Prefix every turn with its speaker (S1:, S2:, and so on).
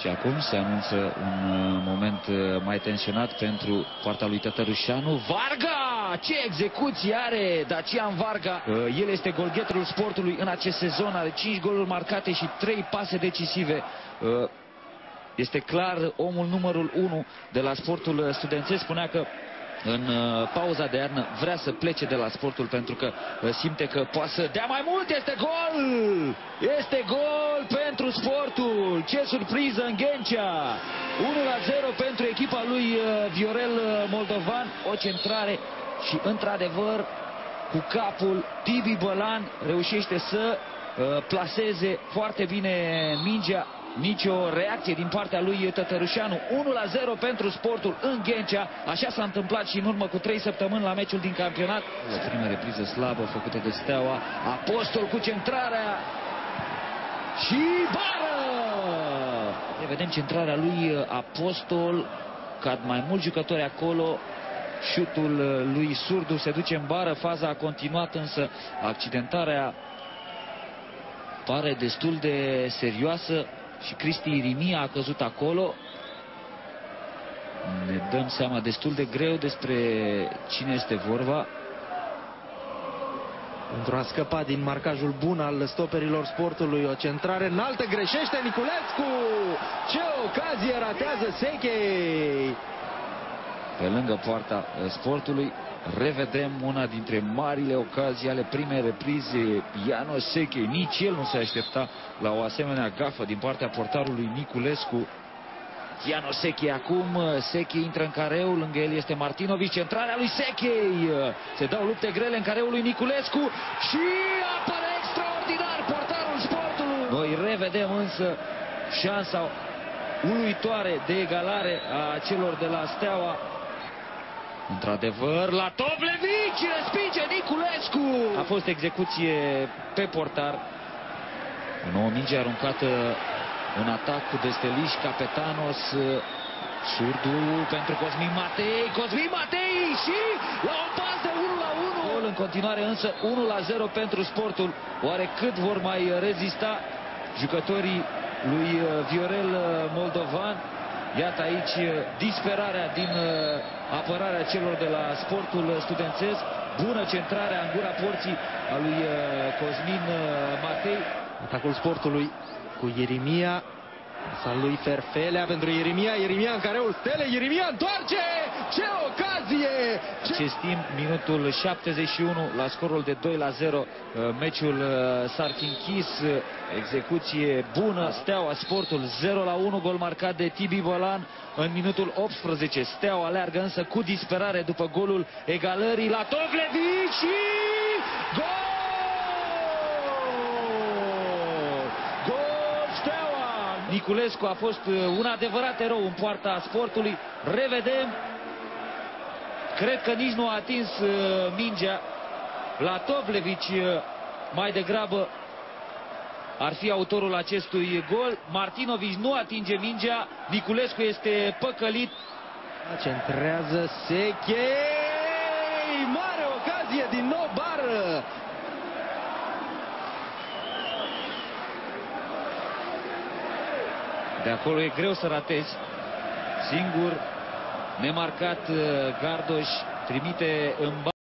S1: Și acum se anunță un moment mai tensionat pentru partea lui Tătărușanu. Varga! Ce execuție are Dacian Varga! El este golgheterul sportului în acest sezon. Are 5 goluri marcate și 3 pase decisive. Este clar omul numărul 1 de la sportul studențesc. Spunea că în pauza de iarnă vrea să plece de la sportul pentru că simte că poate să dea mai mult. Este gol! Este gol pentru sportul! Ce surpriză în Ghencea! 1-0 pentru echipa lui Viorel Moldovan. O centrare și într-adevăr cu capul Tibi Bălan reușește să plaseze foarte bine mingea. Nicio reacție din partea lui Tătărușanu. 1-0 pentru sportul în Ghencea. Așa s-a întâmplat și în urmă cu 3 săptămâni la meciul din campionat. O primă repriză slabă făcută de Steaua. Apostol cu centrarea. Și bară! Vedem centrarea lui Apostol. Cad mai mulți jucători acolo. Șutul lui Surdu se duce în bară. Faza a continuat, însă accidentarea pare destul de serioasă. Și Cristi Irimia a căzut acolo. Ne dăm seama destul de greu despre cine este vorba.
S2: Pentru a scăpa din marcajul bun al stoperilor sportului, o centrare înaltă, greșește Niculescu! Ce ocazie ratează Sechei!
S1: Pe lângă poarta sportului revedem una dintre marile ocazii ale primei reprize. János Sechei, nici el nu se aștepta la o asemenea gafă din partea portarului Niculescu. János Sechei acum, Sechei intră în careu, lângă el este Martinovic, centrarea lui Sechei. Se dau lupte grele în careul lui Niculescu și apare extraordinar portarul sportului. Noi revedem însă șansa uluitoare de egalare a celor de la Steaua. Într-adevăr, la Tovlevic respinge Niculescu. A fost execuție pe portar. O nouă minge aruncată în atac cu Desteliș, Capetanos, Surdu pentru Cosmin Matei. Cosmin Matei și la un pas de 1-1. Gol în continuare, însă 1-0 pentru sportul. Oare cât vor mai rezista jucătorii lui Viorel Moldovan? Iată aici disperarea din apărarea celor de la sportul studențesc. Bună centrare în gura porții a lui Cosmin Matei.
S2: Atacul sportului cu Irimia. Sau lui Ferfelea pentru Irimia. Irimia în careul Stelei. Irimia întoarce! Ce ocazie!
S1: Acest timp, minutul 71 la scorul de 2-0. Meciul s-ar fi închis. Execuție bună. Steaua sportul 0-1. Gol marcat de Tibi Bălan în minutul 18. Steaua aleargă însă cu disperare după golul egalării la Tovlevic și gol! Niculescu a fost un adevărat erou în poarta sportului. Revedem. Cred că nici nu a atins mingea. La Tovlevic mai degrabă ar fi autorul acestui gol. Martinovic nu atinge mingea. Niculescu este păcălit.
S2: Centrează Sechei. Mare ocazie, din nou bară.
S1: De acolo e greu să ratezi. Singur, nemarcat, Gardoș trimite în